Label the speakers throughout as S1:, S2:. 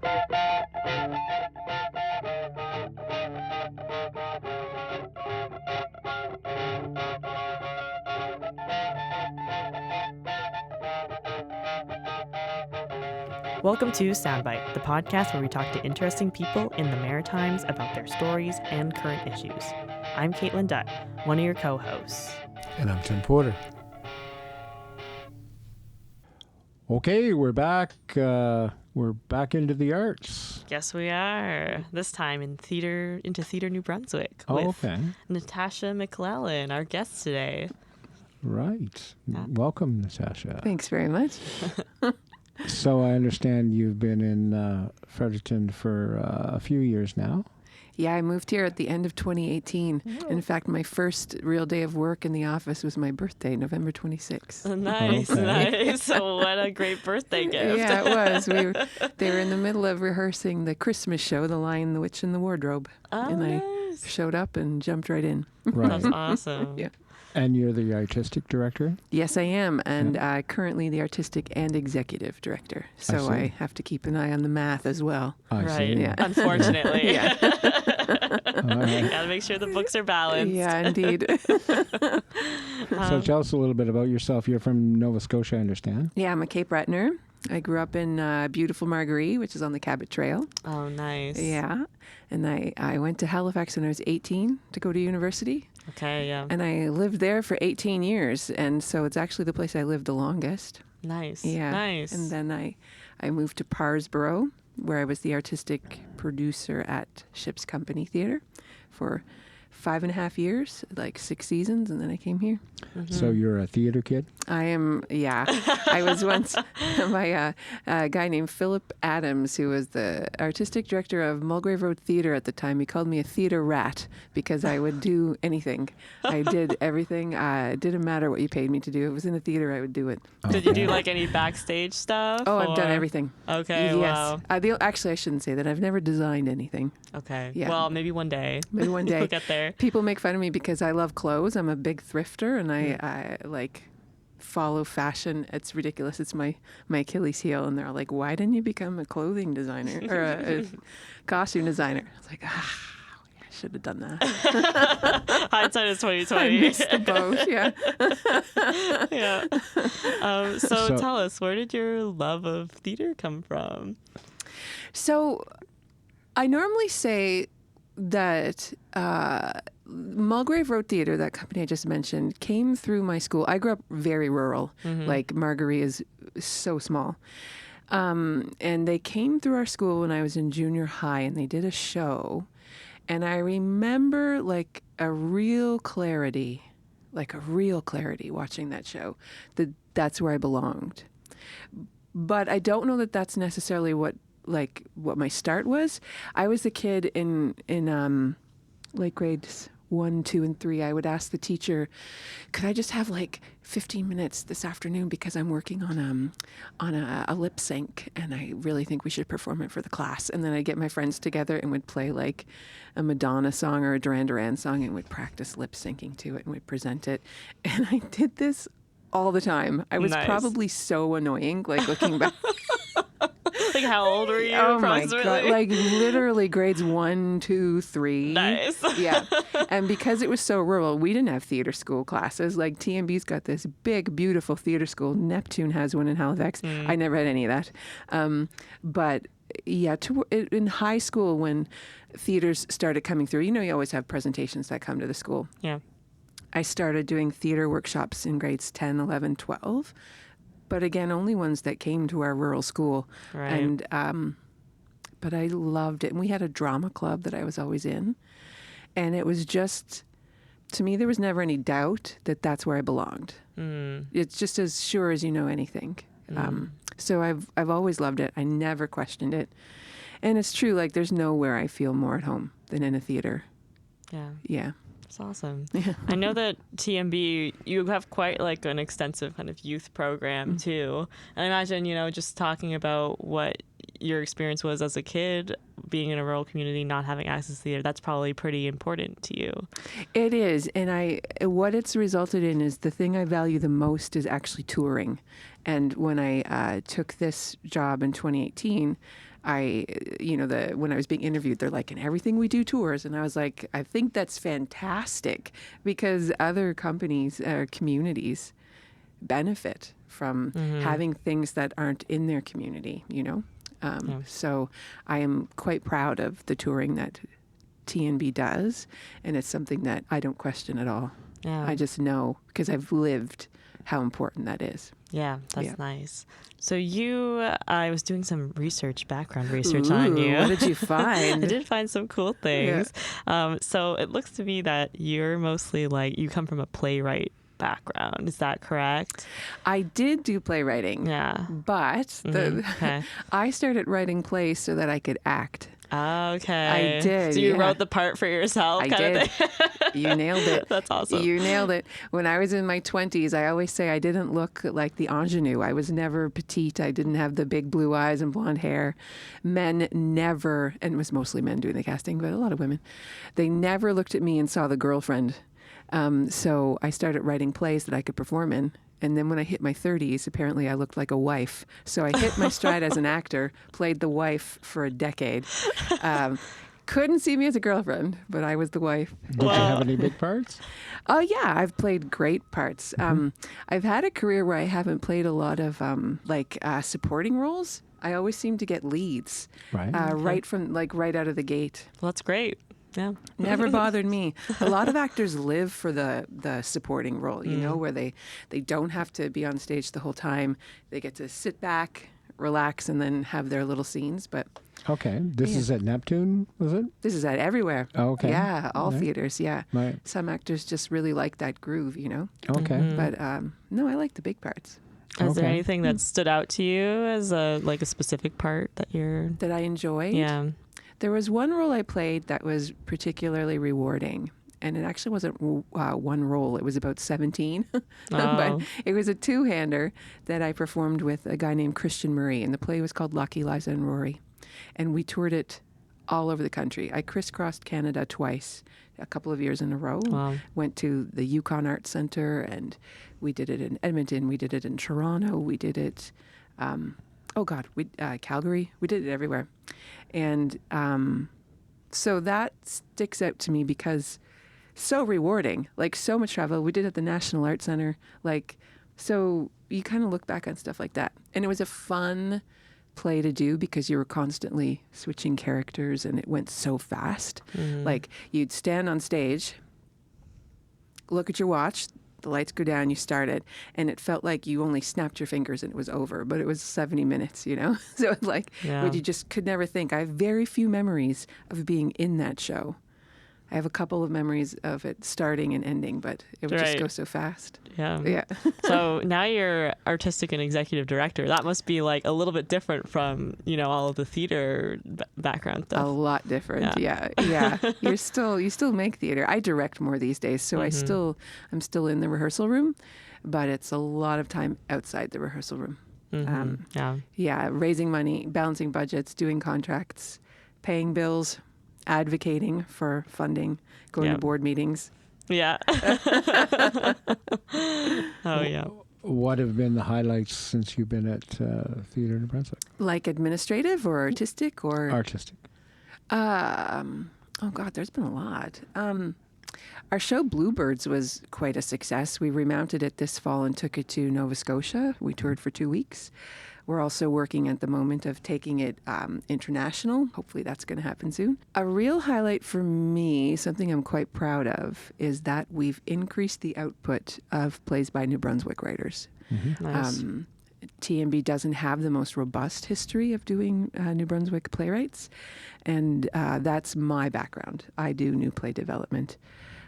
S1: Welcome to Soundbite, the podcast where we talk to interesting people in the Maritimes about their stories and current issues. I'm Caitlin Dutt, one of your co-hosts.
S2: And I'm Tim Porter. Okay, we're back. We're back into the arts.
S1: Yes, we are. This time into Theatre New Brunswick with Natasha MacLellan, our guest today.
S2: Right. Welcome, Natasha.
S3: Thanks very much.
S2: So I understand you've been in Fredericton for a few years now.
S3: Yeah, I moved here at the end of 2018. Oh. In fact, my first real day of work in the office was my birthday, November 26th.
S1: Nice, nice. What a great birthday gift.
S3: Yeah, it was. They were in the middle of rehearsing the Christmas show, The Lion, the Witch, and the Wardrobe. And
S1: nice.
S3: I showed up and jumped right in.
S2: Right.
S1: That's awesome.
S3: Yeah.
S2: And you're the artistic director?
S3: Yes, I am. And currently the artistic and executive director. So I have to keep an eye on the math as well.
S2: I see.
S3: Yeah.
S1: Unfortunately.
S3: Yeah.
S1: Gotta make sure the books are balanced.
S3: Yeah, indeed.
S2: So tell us a little bit about yourself. You're from Nova Scotia, I understand.
S3: Yeah, I'm a Cape Brettoner. I grew up in beautiful Margaree, which is on the Cabot Trail.
S1: Oh, nice.
S3: Yeah. And I went to Halifax when I was 18 to go to university.
S1: Okay, yeah.
S3: And I lived there for 18 years. And so it's actually the place I lived the longest.
S1: Nice.
S3: Yeah.
S1: Nice.
S3: And then I moved to Parsborough, where I was the artistic producer at Ship's Company Theatre for 5.5 years, like 6 seasons, and then I came here.
S2: Mm-hmm. So you're a theater kid?
S3: I am, yeah. I was once by a guy named Philip Adams, who was the artistic director of Mulgrave Road Theatre at the time. He called me a theatre rat because I would do anything. I did everything. It didn't matter what you paid me to do. If it was in a theatre, I would do it.
S1: Did you do like any backstage stuff?
S3: Oh, I've done everything.
S1: Okay,
S3: yes.
S1: wow.
S3: Actually, I shouldn't say that. I've never designed anything.
S1: Okay.
S3: Yeah.
S1: Well, maybe one day.
S3: Maybe one day.
S1: We'll get there.
S3: People make fun of me because I love clothes. I'm a big thrifter, and I like follow fashion. It's ridiculous. It's my Achilles heel, and they're all like, "Why didn't you become a clothing designer or a costume designer?" I was like, I should have done that.
S1: Hindsight is 20/20.
S3: I missed the boat. Yeah.
S1: Yeah. So tell us, where did your love of theater come from?
S3: So, I normally say that Mulgrave Road Theatre, that company I just mentioned, came through my school. I grew up very rural, like Margaree is so small. And they came through our school when I was in junior high, and they did a show. And I remember like a real clarity watching that show, that's where I belonged. But I don't know that that's necessarily what my start was. I was the kid in like grades 1, 2, and 3. I would ask the teacher, could I just have like 15 minutes this afternoon because I'm working on a lip sync and I really think we should perform it for the class. And then I'd get my friends together and would play like a Madonna song or a Duran Duran song and would practice lip syncing to it and would present it. And I did this all the time. I was probably so annoying, like looking back.
S1: Like, how old were you?
S3: Oh my God. Like literally grades 1, 2, 3.
S1: Nice.
S3: Yeah. And because it was so rural, we didn't have theater school classes. Like TMB's got this big, beautiful theater school. Neptune has one in Halifax. I never had any of that. But yeah, in high school when theaters started coming through, you always have presentations that come to the school.
S1: Yeah. I
S3: started doing theater workshops in grades 10, 11, 12. But again, only ones that came to our rural school.
S1: Right.
S3: And but I loved it. And we had a drama club that I was always in. And it was just, to me, there was never any doubt that that's where I belonged. It's just as sure as you know anything. So I've always loved it. I never questioned it. And it's true, like there's nowhere I feel more at home than in a theater.
S1: Yeah.
S3: Yeah.
S1: That's awesome.
S3: Yeah.
S1: I know that TMB, you have quite like an extensive kind of youth program too. And I imagine, just talking about what your experience was as a kid, being in a rural community, not having access to theater, that's probably pretty important to you.
S3: It is. And what it's resulted in is the thing I value the most is actually touring. And when I took this job in 2018, when I was being interviewed, they're like, and everything we do tours. And I was like, I think that's fantastic because other companies or communities benefit from having things that aren't in their community, So I am quite proud of the touring that TNB does. And it's something that I don't question at all.
S1: Yeah.
S3: I just know because I've lived how important that is.
S1: Yeah, that's nice. So I was doing some background research on you.
S3: What did you find?
S1: I did find some cool things. Yeah. So it looks to me that you're mostly you come from a playwright background. Is that correct?
S3: I did do playwriting.
S1: Yeah.
S3: But I started writing plays so that I could act.
S1: Okay.
S3: I did.
S1: So you wrote the part for yourself?
S3: I did. You nailed it.
S1: That's awesome.
S3: You nailed it. When I was in my 20s, I always say I didn't look like the ingenue. I was never petite. I didn't have the big blue eyes and blonde hair. Men never, and it was mostly men doing the casting, but a lot of women, they never looked at me and saw the girlfriend. So I started writing plays that I could perform in. And then when I hit my 30s, apparently I looked like a wife. So I hit my stride as an actor, played the wife for a decade. Couldn't see me as a girlfriend, but I was the wife.
S2: Did you have any big parts?
S3: Oh, yeah. I've played great parts. I've had a career where I haven't played a lot of supporting roles. I always seem to get leads right out of the gate.
S1: Well, that's great. Yeah.
S3: Never bothered me. A lot of actors live for the supporting role, where they don't have to be on stage the whole time. They get to sit back, relax, and then have their little scenes. But
S2: okay, this is at Neptune, was it?
S3: This is at everywhere.
S2: Oh, okay.
S3: Yeah, all theaters, yeah.
S2: Right.
S3: Some actors just really like that groove,
S2: Okay.
S3: But no, I like the big parts.
S1: Is there anything that stood out to you as a specific part that
S3: I enjoyed?
S1: Yeah.
S3: There was one role I played that was particularly rewarding, and it actually wasn't one role. It was about 17, but it was a two-hander that I performed with a guy named Christian Murray, and the play was called Lucky, Liza, and Rory, and we toured it all over the country. I crisscrossed Canada twice, a couple of years in a row.
S1: Wow.
S3: Went to the Yukon Arts Centre, and we did it in Edmonton. We did it in Toronto. We did it, Calgary. We did it everywhere. And so that sticks out to me because so rewarding, so much travel. We did it at the National Arts Centre. So you kind of look back on stuff like that. And it was a fun play to do because you were constantly switching characters and it went so fast. You'd stand on stage, look at your watch, the lights go down, you start it, and it felt like you only snapped your fingers and it was over, but it was 70 minutes, So it's you just could never think. I have very few memories of being in that show. I have a couple of memories of it starting and ending, but it would just go so fast.
S1: Yeah.
S3: Yeah.
S1: So now you're artistic and executive director. That must be a little bit different from, all of the theater background stuff.
S3: A lot different. Yeah. You still make theater. I direct more these days, so I'm still in the rehearsal room, but it's a lot of time outside the rehearsal room. Raising money, balancing budgets, doing contracts, paying bills, advocating for funding, going to board meetings.
S1: Yeah. Oh, yeah.
S2: What have been the highlights since you've been at Theatre New Brunswick?
S3: Administrative or artistic or?
S2: Artistic.
S3: There's been a lot. Our show Bluebirds was quite a success. We remounted it this fall and took it to Nova Scotia. We toured for 2 weeks. We're also working at the moment of taking it international. Hopefully that's going to happen soon. A real highlight for me, something I'm quite proud of, is that we've increased the output of plays by New Brunswick writers.
S1: Mm-hmm. Nice.
S3: TNB doesn't have the most robust history of doing New Brunswick playwrights, and that's my background. I do new play development.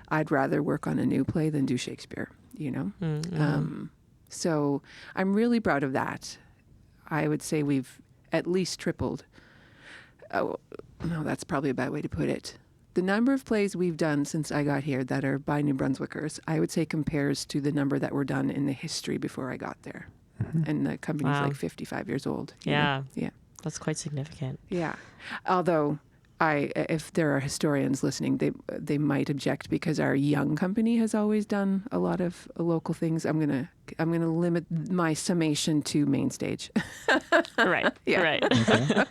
S3: I'd rather work on a new play than do Shakespeare, Mm-hmm. So I'm really proud of that. I would say we've at least tripled. Oh, no, that's probably a bad way to put it. The number of plays we've done since I got here that are by New Brunswickers, I would say compares to the number that were done in the history before I got there. Mm-hmm. And the company's 55 years old.
S1: Yeah.
S3: Yeah.
S1: That's quite significant.
S3: Yeah. Although if there are historians listening, they might object because our young company has always done a lot of local things. I'm gonna limit my summation to main stage.
S1: Right.
S3: Yeah.
S1: Right.
S2: Okay.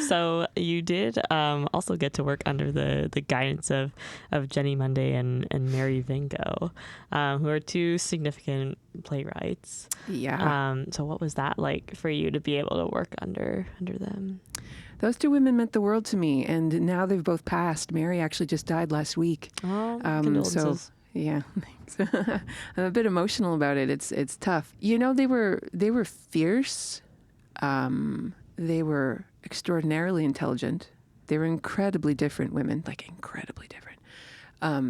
S1: So you did also get to work under the guidance of Jenny Monday and Mary Vingo, who are two significant playwrights.
S3: Yeah.
S1: So what was that like for you to be able to work under them?
S3: Those two women meant the world to me, and now they've both passed. Mary actually just died last week.
S1: Oh, condolences.
S3: So yeah, thanks. I'm a bit emotional about it. It's tough. You know, they were fierce. They were extraordinarily intelligent. They were incredibly different women, like incredibly different.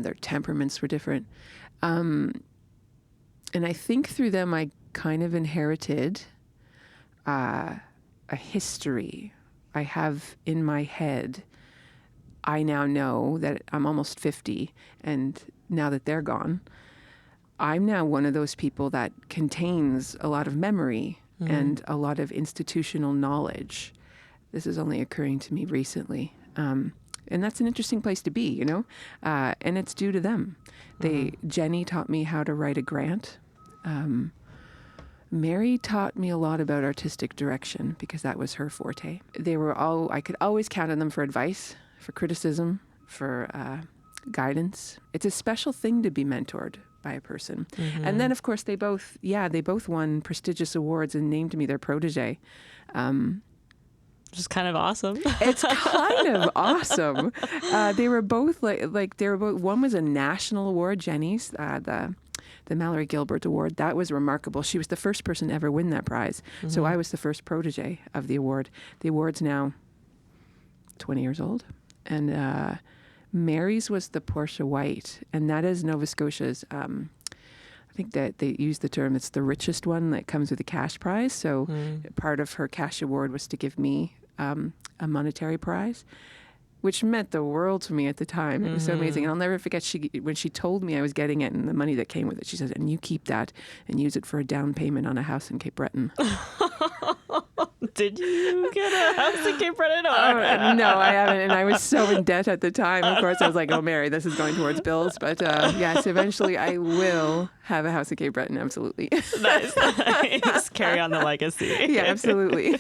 S3: Their temperaments were different. And I think through them, I kind of inherited a history. I have in my head, I now know that I'm almost 50, and now that they're gone, I'm now one of those people that contains a lot of memory and a lot of institutional knowledge. This is only occurring to me recently. And that's an interesting place to be, you know? And it's due to them. Jenny taught me how to write a grant. Mary taught me a lot about artistic direction because that was her forte. I could always count on them for advice, for criticism, for guidance. It's a special thing to be mentored by a person. And then, of course, they both won prestigious awards and named me their protege.
S1: Which is kind of awesome.
S3: It's kind of awesome. They were both one was a national award, Jenny's, the Mallory Gilbert Award. That was remarkable. She was the first person to ever win that prize. So I was the first protege of the award. The award's now 20 years old. And Mary's was the Portia White. And that is Nova Scotia's, I think that they use the term, it's the richest one that comes with a cash prize. So part of her cash award was to give me a monetary prize, which meant the world to me at the time. It was so amazing. And I'll never forget when she told me I was getting it and the money that came with it, she said, and you keep that and use it for a down payment on a house in Cape Breton.
S1: Did you get a house in Cape Breton?
S3: No, I haven't. And I was so in debt at the time. Of course, I was like, oh, Mary, this is going towards bills. But yes, eventually I will have a house in Cape Breton. Absolutely.
S1: Nice. Carry on the legacy.
S3: Yeah, absolutely.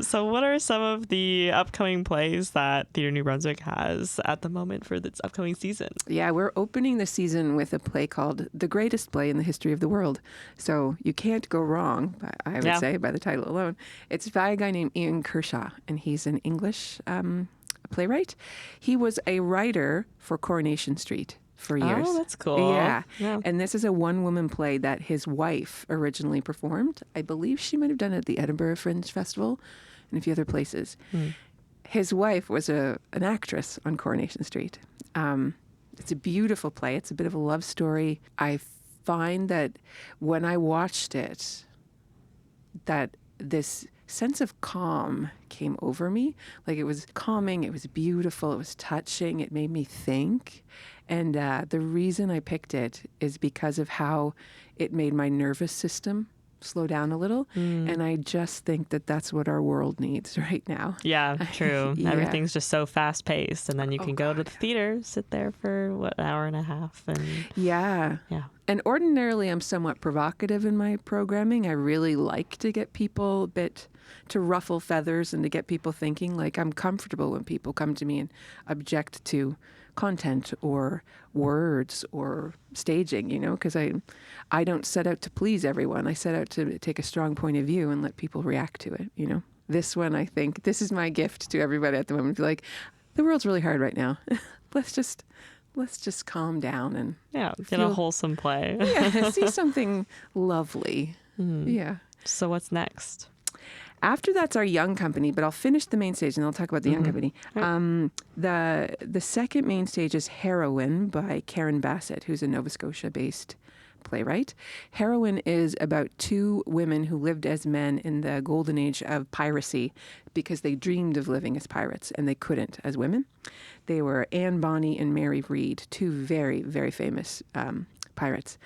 S1: So what are some of the upcoming plays that Theatre New Brunswick has at the moment for this upcoming season?
S3: Yeah, we're opening the season with a play called The Greatest Play in the History of the World. So you can't go wrong, I would say, by the title alone. It's by a guy named Ian Kershaw, and he's an English playwright. He was a writer for Coronation Street for years.
S1: Oh, that's cool.
S3: Yeah. And this is a one-woman play that his wife originally performed. I believe she might have done it at the Edinburgh Fringe Festival and a few other places. His wife was an actress on Coronation Street. It's a beautiful play. It's a bit of a love story. I find that when I watched it, that this sense of calm came over me. Like, it was calming, it was beautiful, it was touching, it made me think. And the reason I picked it is because of how it made my nervous system slow down a little. And I just think that that's what our world needs right now.
S1: Yeah, true.
S3: Yeah.
S1: Everything's just so fast paced, and then you can go to the theater, sit there for an hour and a half, and
S3: yeah. And ordinarily I'm somewhat provocative in my programming. I really like to get people a bit to ruffle feathers and to get people thinking. Like, I'm comfortable when people come to me and object to content or words or staging, you know, because I don't set out to please everyone. I set out to take a strong point of view and let people react to it, you know. This one, I think, this is my gift to everybody at the moment. Be like, the world's really hard right now. Let's just calm down and
S1: get a wholesome play.
S3: See something lovely. Yeah.
S1: So what's next?
S3: After that's our young company, but I'll finish the main stage and I'll talk about the young company. The second main stage is Heroine by Karen Bassett, who's a Nova Scotia-based playwright. Heroine is about two women who lived as men in the golden age of piracy because they dreamed of living as pirates and they couldn't as women. They were Anne Bonny and Mary Read, two very, very famous pirates.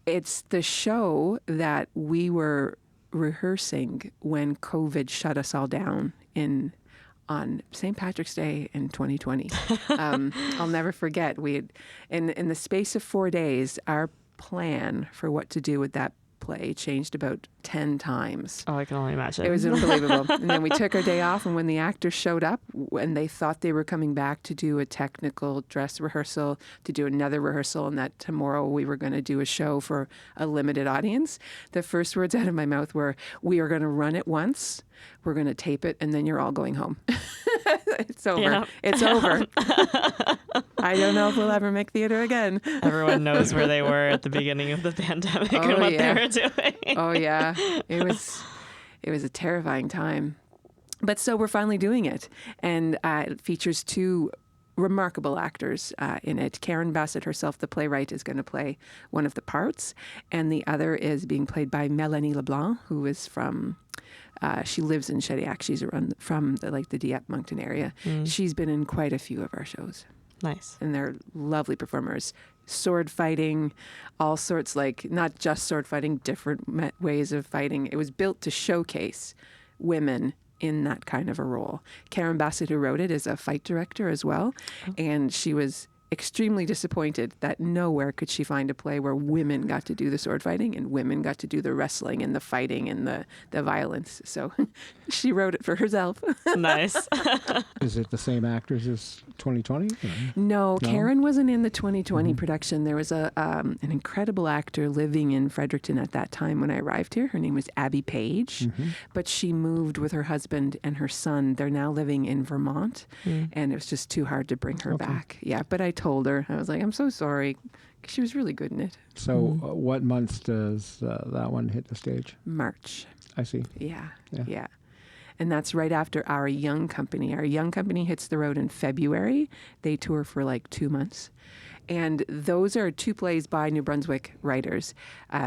S3: It's the show that we were rehearsing when COVID shut us all down on St. Patrick's Day in 2020. I'll never forget. We had, in the space of 4 days, our plan for what to do with that play changed about 10 times.
S1: Oh, I can only imagine.
S3: It was unbelievable. And then we took our day off, and when the actors showed up, when they thought they were coming back to do a technical dress rehearsal, to do another rehearsal, and that tomorrow we were going to do a show for a limited audience, the first words out of my mouth were, "We are going to run it once, we're going to tape it, and then you're all going home." It's over.
S1: Yeah.
S3: It's over. I don't know if we'll ever make theater again.
S1: Everyone knows where they were at the beginning of the pandemic and what they were doing.
S3: Oh yeah, it was a terrifying time, but so we're finally doing it, and it features 2 remarkable actors in it. Karen Bassett herself, the playwright, is going to play one of the parts, and the other is being played by Mélanie Leblanc, who is from. She lives in Shediac. She's from the Dieppe Moncton area. She's been in quite a few of our shows.
S1: Nice.
S3: And they're lovely performers. Sword fighting, all sorts, not just sword fighting, different ways of fighting. It was built to showcase women in that kind of a role. Karen Bassett, who wrote it, is a fight director as well. Oh. And she was extremely disappointed that nowhere could she find a play where women got to do the sword fighting and women got to do the wrestling and the fighting and the violence. So she wrote it for herself.
S1: Nice.
S2: Is it the same actors as 2020?
S3: No, Karen wasn't in the 2020 production. There was an incredible actor living in Fredericton at that time when I arrived here. Her name was Abby Page, but she moved with her husband and her son. They're now living in Vermont, and it was just too hard to bring her back. Yeah, but I told her, I was like, I'm so sorry. She was really good in it.
S2: So what months does that one hit the stage?
S3: March.
S2: I see.
S3: Yeah. And that's right after our young company. Our young company hits the road in February. They tour for 2 months. And those are 2 plays by New Brunswick writers.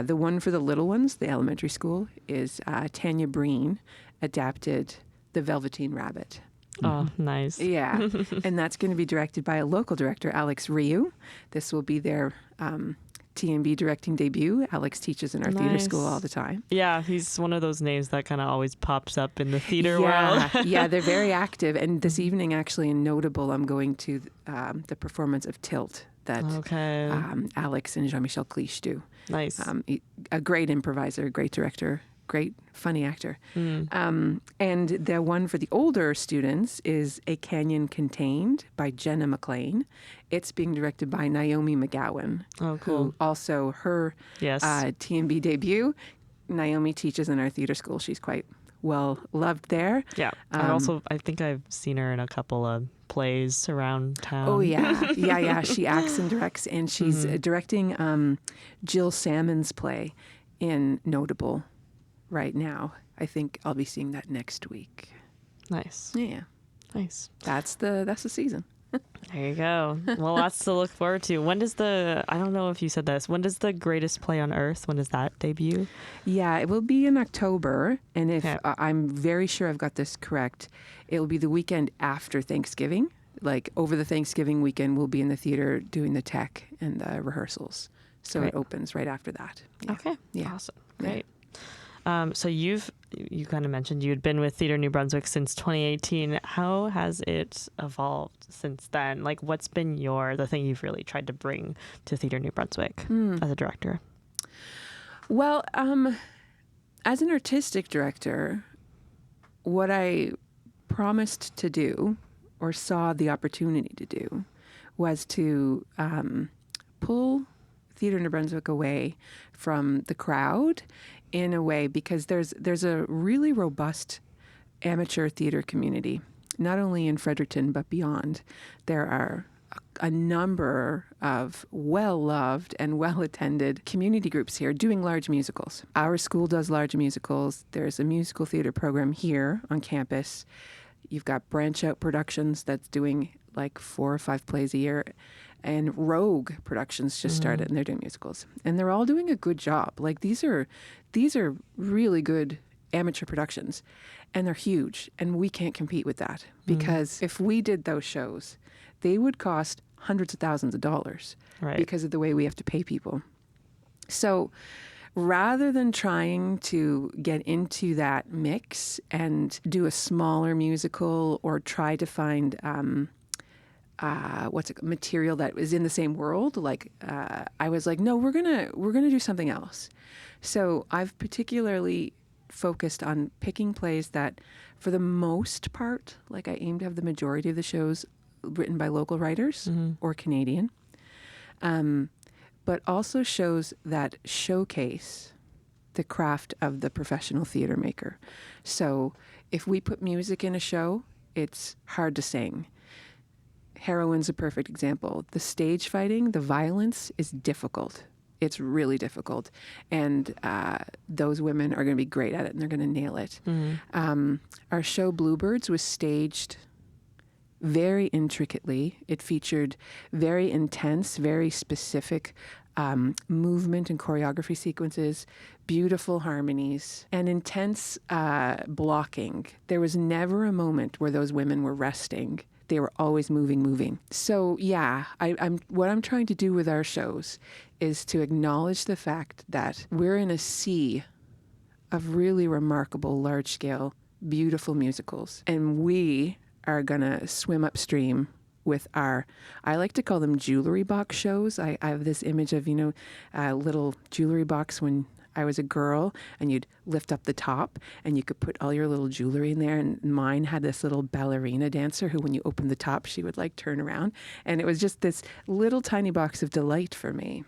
S3: The one for the little ones, the elementary school, is Tanya Breen adapted The Velveteen Rabbit.
S1: Oh, nice.
S3: Yeah. And that's going to be directed by a local director, Alex Ryu. This will be their TNB directing debut. Alex teaches in our theater school all the time.
S1: Yeah, he's one of those names that kind of always pops up in the theater world.
S3: Yeah, they're very active. And this evening, actually, in Notable, I'm going to the performance of Tilt that Alex and Jean-Michel Cliche do.
S1: Nice.
S3: A great improviser, great director, great funny actor. And the one for the older students is A Canyon Contained by Jenna McLean. It's being directed by Naomi McGowan.
S1: Oh, cool.
S3: Who also her TNB debut. Naomi teaches in our theater school. She's quite well loved there.
S1: Yeah. I think I've seen her in a couple of plays around town.
S3: Oh, yeah. Yeah. She acts and directs, and she's directing Jill Salmon's play in Notable right now. I think I'll be seeing that next week.
S1: Nice.
S3: Yeah.
S1: Nice.
S3: That's the season.
S1: There you go. Well, lots to look forward to. When does I don't know if you said this, when does The Greatest Play on Earth, when does that debut?
S3: Yeah, it will be in October. And if I'm very sure I've got this correct, it will be the weekend after Thanksgiving. Over the Thanksgiving weekend, we'll be in the theater doing the tech and the rehearsals. So it opens right after that. Yeah.
S1: Okay.
S3: Yeah.
S1: Awesome. Great. So you kind of mentioned you had been with Theatre New Brunswick since 2018. How has it evolved since then? What's been the thing you've really tried to bring to Theatre New Brunswick as a director?
S3: Well, as an artistic director, what I promised to do or saw the opportunity to do was to pull Theatre New Brunswick away from the crowd in a way, because there's a really robust amateur theater community, not only in Fredericton but beyond. There are a number of well-loved and well-attended community groups here doing large musicals. Our school does large musicals. There's a musical theater program here on campus. You've got Branch Out Productions that's doing 4 or 5 plays a year. And Rogue Productions just started, and they're doing musicals. And they're all doing a good job. These are really good amateur productions, and they're huge. And we can't compete with that, because if we did those shows, they would cost hundreds of thousands of dollars because of the way we have to pay people. So rather than trying to get into that mix and do a smaller musical or try to find material that was in the same world, I was like, no, we're gonna do something else. So I've particularly focused on picking plays that, for the most part, like I aim to have the majority of the shows written by local writers or Canadian, but also shows that showcase the craft of the professional theater maker. So if we put music in a show, it's hard to sing. Heroine's a perfect example. The stage fighting, the violence is difficult. It's really difficult. And those women are going to be great at it, and they're going to nail it. Our show Bluebirds was staged very intricately. It featured very intense, very specific movement and choreography sequences, beautiful harmonies, and intense blocking. There was never a moment where those women were resting. They were always moving. So yeah, what I'm trying to do with our shows is to acknowledge the fact that we're in a sea of really remarkable, large-scale, beautiful musicals, and we are gonna swim upstream with our, I like to call them jewelry box shows. I have this image of, a little jewelry box when I was a girl, and you'd lift up the top and you could put all your little jewelry in there. And mine had this little ballerina dancer who, when you opened the top, she would turn around. And it was just this little tiny box of delight for me.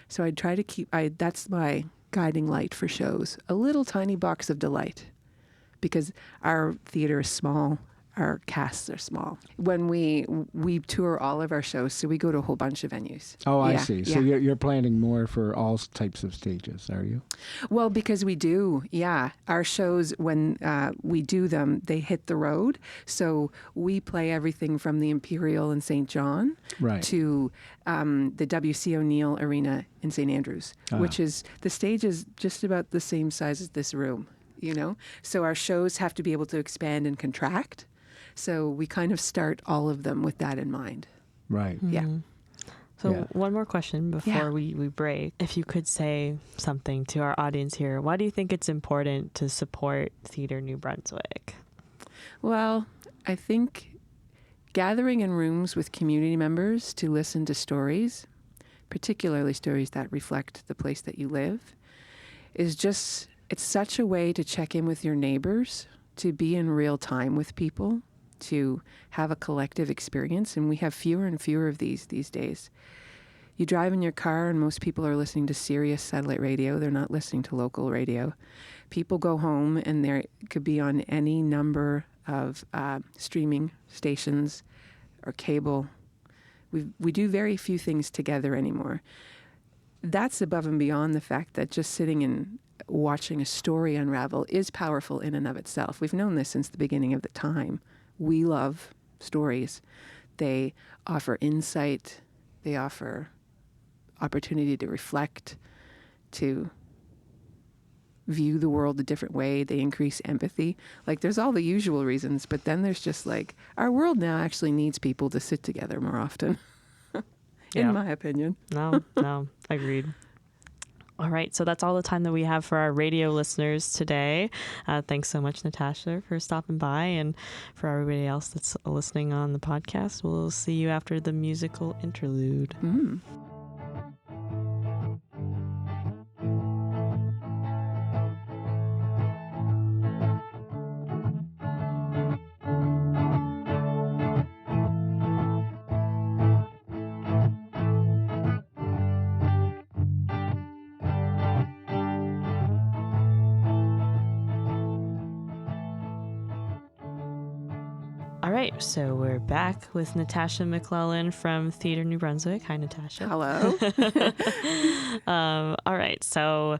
S3: So I'd try to that's my guiding light for shows, a little tiny box of delight, because our theater is small. Our casts are small. When we tour all of our shows, so we go to a whole bunch of venues.
S2: Oh, I see. So you're planning more for all types of stages, are you?
S3: Well, because we do, yeah. Our shows, when we do them, they hit the road. So we play everything from the Imperial in St. John to the W.C. O'Neill Arena in St. Andrews, which is, the stage is just about the same size as this room, So our shows have to be able to expand and contract. So we kind of start all of them with that in mind.
S2: Right.
S3: Yeah.
S1: So one more question before we break. If you could say something to our audience here, why do you think it's important to support Theatre New Brunswick?
S3: Well, I think gathering in rooms with community members to listen to stories, particularly stories that reflect the place that you live, it's such a way to check in with your neighbors, to be in real time with people, to have a collective experience, and we have fewer and fewer of these days. You drive in your car and most people are listening to Sirius satellite radio. They're not listening to local radio. People go home and they could be on any number of streaming stations or cable. We do very few things together anymore. That's above and beyond the fact that just sitting and watching a story unravel is powerful in and of itself. We've known this since the beginning of the time. We love stories. They offer insight. They offer opportunity to reflect, to view the world a different way. They increase empathy. There's all the usual reasons, but then there's just our world now actually needs people to sit together more often, in my opinion.
S1: No, agreed. All right, so that's all the time that we have for our radio listeners today. Thanks so much, Natasha, for stopping by, and for everybody else that's listening on the podcast. We'll see you after the musical interlude. All right, so we're back with Natasha MacLellan from Theatre New Brunswick. Hi, Natasha.
S3: Hello.
S1: All right, so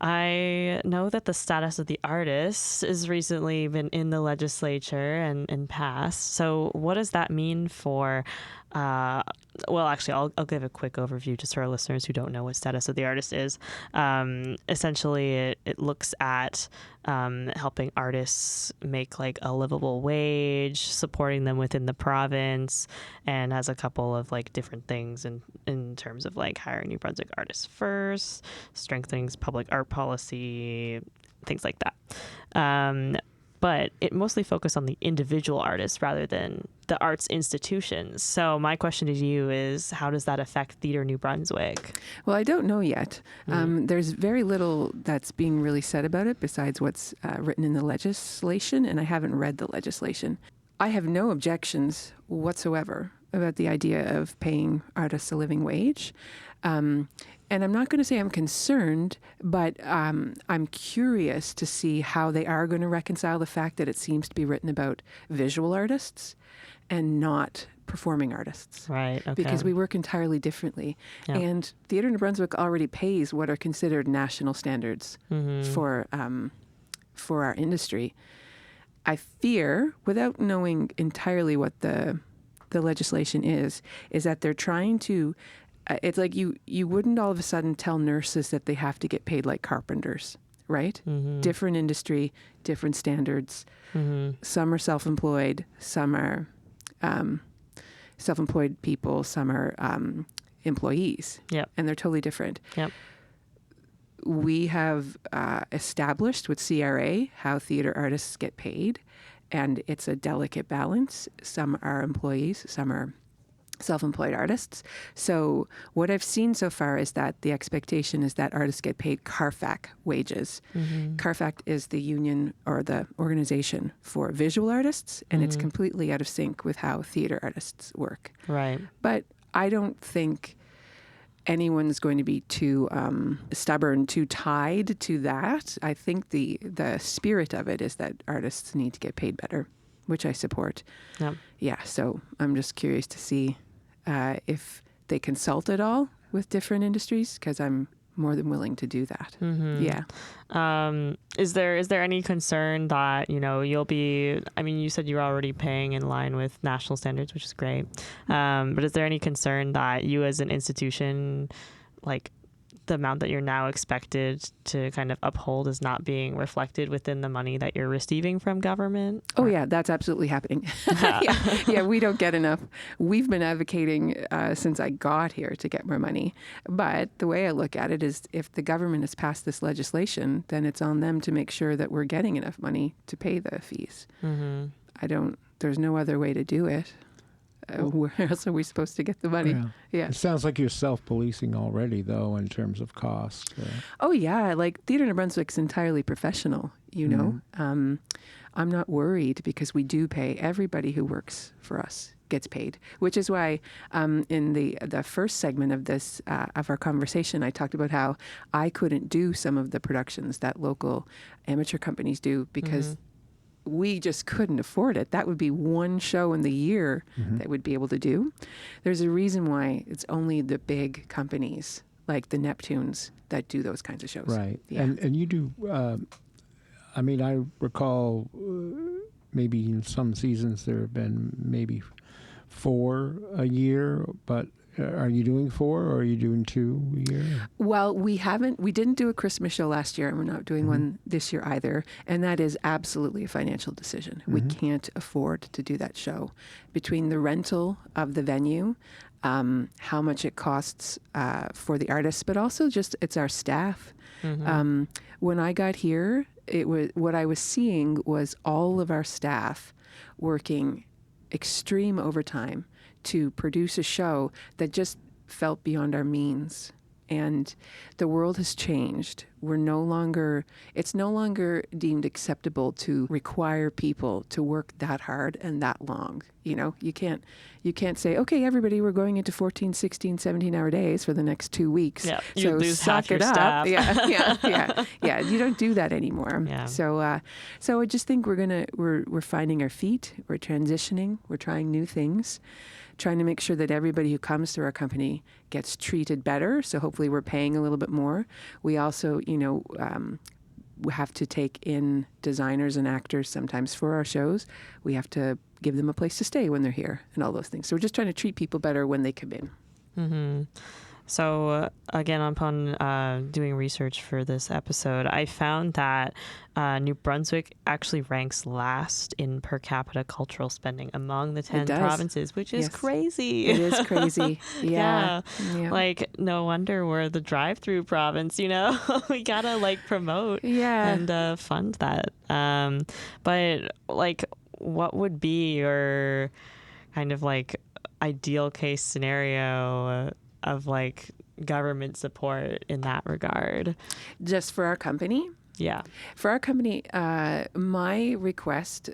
S1: I know that the status of the artist has recently been in the legislature and passed. So what does that mean for well, actually, I'll give a quick overview just for our listeners who don't know what Status of the Artist is. Essentially, it looks at helping artists make like a livable wage, supporting them within the province, and has a couple of like different things in terms of like hiring New Brunswick artists first, strengthening public art policy, things like that. But it mostly focused on the individual artists rather than the arts institutions. So my question to you is, how does that affect Theatre New Brunswick?
S3: Well, I don't know yet. There's very little that's being really said about it besides what's written in the legislation, and I haven't read the legislation. I have no objections whatsoever about the idea of paying artists a living wage. And I'm not going to say I'm concerned, but I'm curious to see how they are going to reconcile the fact that it seems to be written about visual artists and not performing artists.
S1: Right. Okay.
S3: Because we work entirely differently.
S1: Yeah.
S3: And Theatre New Brunswick already pays what are considered national standards for our industry. I fear, without knowing entirely what the legislation is that they're trying to it's like you wouldn't all of a sudden tell nurses that they have to get paid like carpenters, right? Different industry, different standards. Some are self-employed, some are self-employed people, some are employees.
S1: Yep.
S3: And they're totally different.
S1: Yep.
S3: We have established with CRA how theater artists get paid, and it's a delicate balance. Some are employees, some are self-employed artists. So what I've seen so far is that the expectation is that artists get paid CARFAC wages. CARFAC is the union or the organization for visual artists, and it's completely out of sync with how theater artists work.
S1: Right.
S3: But I don't think anyone's going to be too stubborn, too tied to that. I think the spirit of it is that artists need to get paid better, which I support.
S1: Yep.
S3: Yeah, so I'm just curious to see if they consult at all with different industries, because I'm more than willing to do that. Yeah.
S1: Is there any concern that, you'll be, you said you're already paying in line with national standards, which is great. But is there any concern that you as an institution, like the amount that you're now expected to kind of uphold is not being reflected within the money that you're receiving from government?
S3: Oh, yeah, that's absolutely happening. Yeah, we don't get enough. We've been advocating since I got here to get more money. But the way I look at it is if the government has passed this legislation, then it's on them to make sure that we're getting enough money to pay the fees. There's no other way to do it. Where else are we supposed to get the money? Yeah.
S2: It sounds like you're self-policing already, though, in terms of cost.
S3: Oh, yeah. Like Theatre New Brunswick's entirely professional, I'm not worried because we do pay. Everybody who works for us gets paid, which is why in the first segment of this, of our conversation, I talked about how I couldn't do some of the productions that local amateur companies do because we just couldn't afford it. That would be one show in the year that we'd be able to do. There's a reason why it's only the big companies like the Neptunes that do those kinds of shows.
S2: Right.
S3: Yeah.
S2: And you do, I recall maybe in some seasons there have been maybe 4 a year, but are you doing 4 or are you doing 2 a year?
S3: Well, we didn't do a Christmas show last year, and we're not doing one this year either. And that is absolutely a financial decision. We can't afford to do that show. Between the rental of the venue, how much it costs for the artists, but also just it's our staff. When I got here, what I was seeing was all of our staff working extreme overtime to produce a show that just felt beyond our means. And the world has changed. It's no longer deemed acceptable to require people to work that hard and that long. You can't say, okay, everybody, we're going into 14, 16, 17-hour days for the next 2 weeks.
S1: Yeah,
S3: so
S1: lose
S3: suck
S1: half your
S3: it up.
S1: staff.
S3: Yeah. You don't do that anymore.
S1: Yeah.
S3: So I just think we're finding our feet. We're transitioning. We're trying new things, trying to make sure that everybody who comes through our company gets treated better. So hopefully we're paying a little bit more. We also, have to take in designers and actors sometimes for our shows. We have to give them a place to stay when they're here and all those things. So we're just trying to treat people better when they come in.
S1: Mm-hmm. So again, upon doing research for this episode, I found that New Brunswick actually ranks last in per capita cultural spending among the 10 provinces, which is crazy.
S3: It is crazy. Yeah.
S1: Like, no wonder we're the drive-through province, you know? We gotta like promote and fund that. But like, what would be your kind of like ideal case scenario of like government support in that regard?
S3: Just for our company?
S1: Yeah.
S3: For our company, my request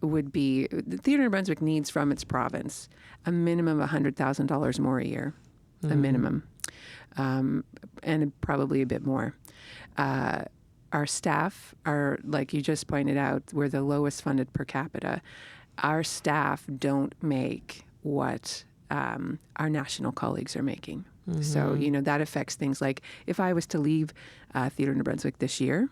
S3: would be the Theatre New Brunswick needs from its province a minimum of $100,000 more a year, a minimum, and probably a bit more. Our staff are, like you just pointed out, we're the lowest funded per capita. Our staff don't make what our national colleagues are making. Mm-hmm. So, you know, that affects things like if I was to leave Theatre New Brunswick this year,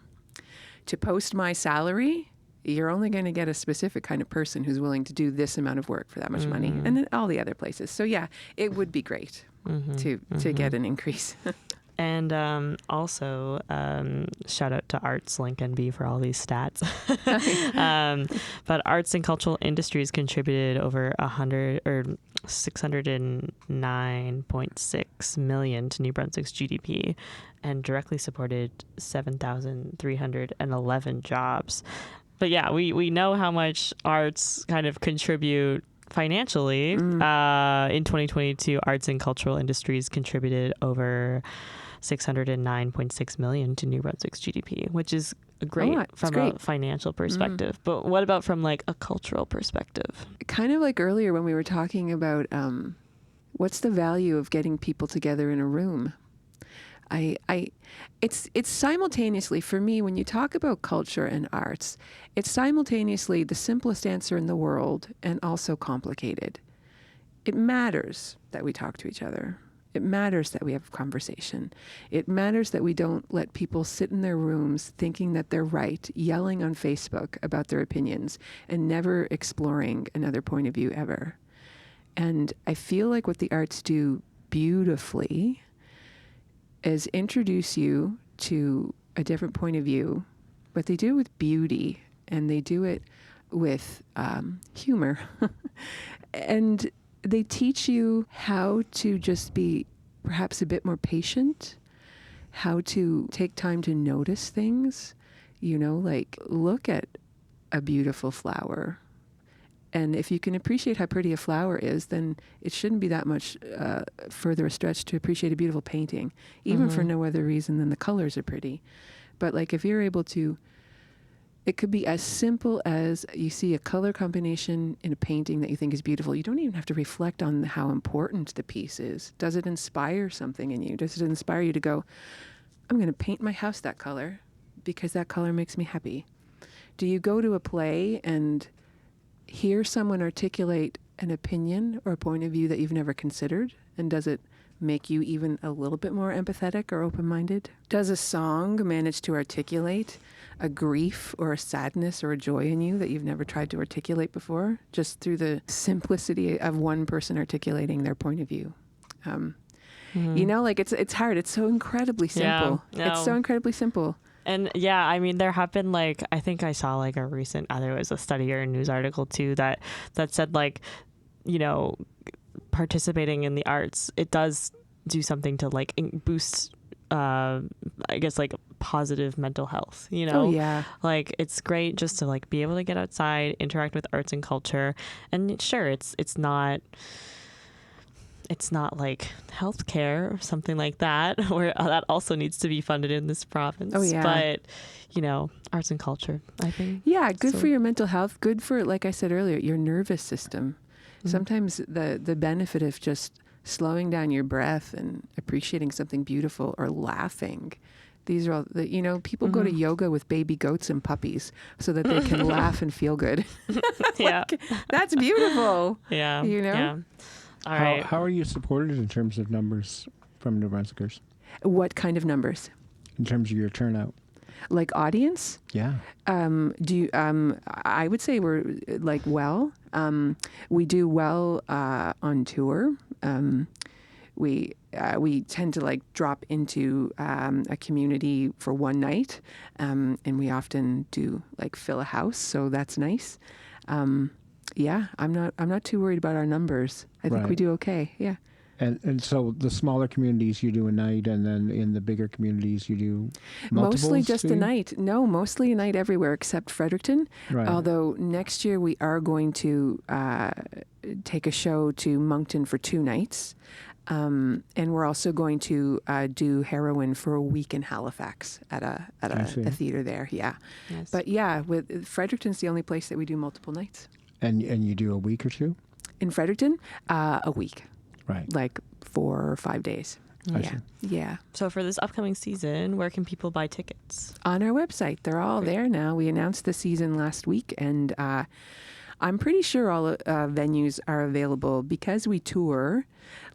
S3: to post my salary, you're only going to get a specific kind of person who's willing to do this amount of work for that much money, and then all the other places. So, yeah, it would be great to get an increase.
S1: And also, shout out to Arts Lincoln B for all these stats. But arts and cultural industries contributed over 609.6 million to New Brunswick's GDP, and directly supported 7,311 jobs. But yeah, we know how much arts kind of contribute financially. In 2022, arts and cultural industries contributed over 609.6 million to New Brunswick's GDP, which is great from a financial perspective. But what about from like a cultural perspective?
S3: Kind of like earlier when we were talking about what's the value of getting people together in a room? It's simultaneously, for me, when you talk about culture and arts, it's simultaneously the simplest answer in the world and also complicated. It matters that we talk to each other. It matters that we have conversation. It matters that we don't let people sit in their rooms thinking that they're right, yelling on Facebook about their opinions, and never exploring another point of view ever. And I feel like what the arts do beautifully is introduce you to a different point of view, but they do it with beauty, and they do it with humor. And they teach you how to just be perhaps a bit more patient, how to take time to notice things, you know, like look at a beautiful flower. And if you can appreciate how pretty a flower is, then it shouldn't be that much further a stretch to appreciate a beautiful painting, even for no other reason than the colors are pretty. But like if you're able to, it could be as simple as you see a color combination in a painting that you think is beautiful. You don't even have to reflect on how important the piece is. Does it inspire something in you? Does it inspire you to go, I'm going to paint my house that color because that color makes me happy? Do you go to a play and hear someone articulate an opinion or a point of view that you've never considered? And does it make you even a little bit more empathetic or open-minded? Does a song manage to articulate a grief or a sadness or a joy in you that you've never tried to articulate before, just through the simplicity of one person articulating their point of view? You know, like it's hard. It's so incredibly simple.
S1: Yeah, no.
S3: It's so incredibly simple.
S1: And yeah, I mean, there have been like, I think I saw like a recent, either it was a study or a news article too, that said like, you know, participating in the arts, it does do something to like boost, I guess like positive mental health, you know?
S3: Oh, yeah.
S1: Like it's great just to like be able to get outside, interact with arts and culture. And sure, it's not like healthcare or something like that, where that also needs to be funded in this province.
S3: Oh, yeah.
S1: But, you know, arts and culture, I think.
S3: Yeah, good for your mental health, good for, like I said earlier, your nervous system. Sometimes the benefit of just slowing down your breath and appreciating something beautiful or laughing. These are all, you know, people go to yoga with baby goats and puppies so that they can laugh and feel good.
S1: Yeah.
S3: That's beautiful.
S1: Yeah.
S3: You know?
S1: Yeah. All right.
S2: How are you supported in terms of numbers from New Brunswickers?
S3: What kind of numbers?
S2: In terms of your turnout?
S3: Like audience?
S2: Yeah.
S3: Do you, I would say we're like, we do well on tour. We tend to like drop into a community for one night, and we often do like fill a house, so that's nice. Yeah, I'm not too worried about our numbers. I think we
S2: Right.
S3: do okay. Yeah.
S2: And so the smaller communities you do a night, and then in the bigger communities you do multiples?
S3: Mostly just
S2: do you?
S3: a night. No, mostly a night everywhere except Fredericton.
S2: Right.
S3: Although next year we are going to take a show to Moncton for 2 nights. And we're also going to do Heroine for a week in Halifax at
S2: I see.
S3: a theater there. Yeah.
S1: Yes.
S3: But yeah, with Fredericton's the only place that we do multiple nights.
S2: And you do a week or two?
S3: In Fredericton, a week,
S2: Right.
S3: like 4 or 5 days.
S2: I
S3: Yeah.
S2: see.
S3: Yeah.
S1: So for this upcoming season, where can people buy tickets?
S3: On our website. They're all there now. We announced the season last week, and I'm pretty sure all venues are available because we tour.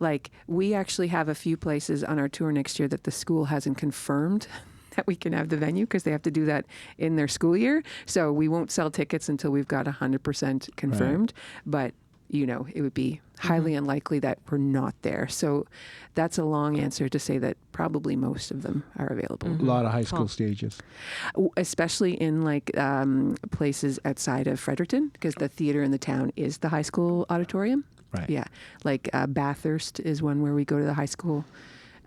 S3: Like, we actually have a few places on our tour next year that the school hasn't confirmed that we can have the venue because they have to do that in their school year. So we won't sell tickets until we've got 100% confirmed. But, you know, it would be highly unlikely that we're not there. So that's a long answer to say that probably most of them are available.
S2: A lot of high school
S1: Cool.
S2: stages.
S3: Especially in like places outside of Fredericton, because the theater in the town is the high school auditorium.
S2: Right.
S3: Yeah, like Bathurst is one where we go to the high school.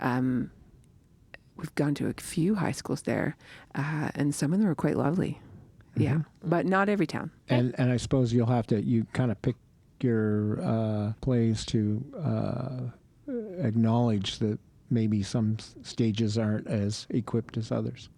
S3: We've gone to a few high schools there, and some of them are quite lovely. Yeah, but not every town.
S2: And I suppose you kind of pick your plays to acknowledge that maybe some stages aren't as equipped as others.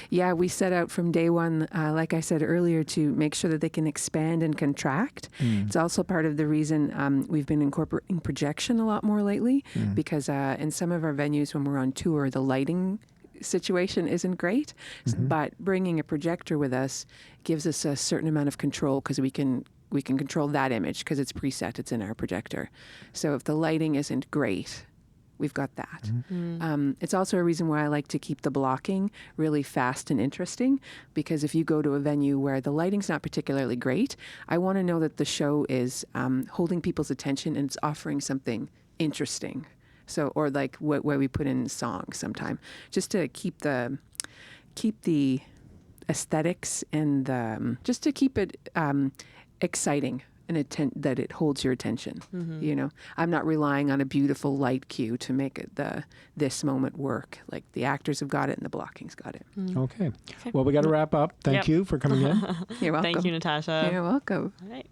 S3: Yeah, we set out from day one, like I said earlier, to make sure that they can expand and contract. It's also part of the reason we've been incorporating projection a lot more lately, because in some of our venues when we're on tour, the lighting situation isn't great, but bringing a projector with us gives us a certain amount of control because we can control that image because it's preset, it's in our projector. So if the lighting isn't great, we've got that. It's also a reason why I like to keep the blocking really fast and interesting, because if you go to a venue where the lighting's not particularly great, I want to know that the show is holding people's attention and it's offering something interesting. So, or like where we put in songs sometime, just to keep the aesthetics and just to keep it exciting and that it holds your attention. You know, I'm not relying on a beautiful light cue to make it this moment work. Like the actors have got it and the blocking's got it.
S2: Okay. Well, we got to wrap up. Thank you for coming in.
S3: You're welcome.
S1: Thank you, Natasha.
S3: You're welcome.
S1: All right.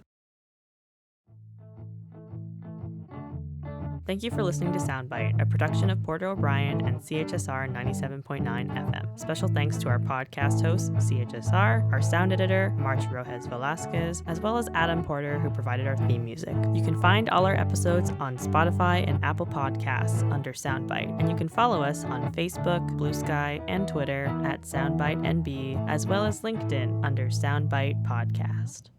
S1: Thank you for listening to Soundbite, a production of Porter O'Brien and CHSR 97.9 FM. Special thanks to our podcast host, CHSR, our sound editor, March Rojas Velasquez, as well as Adam Porter, who provided our theme music. You can find all our episodes on Spotify and Apple Podcasts under Soundbite, and you can follow us on Facebook, Blue Sky, and Twitter at SoundbiteNB, as well as LinkedIn under Soundbite Podcast.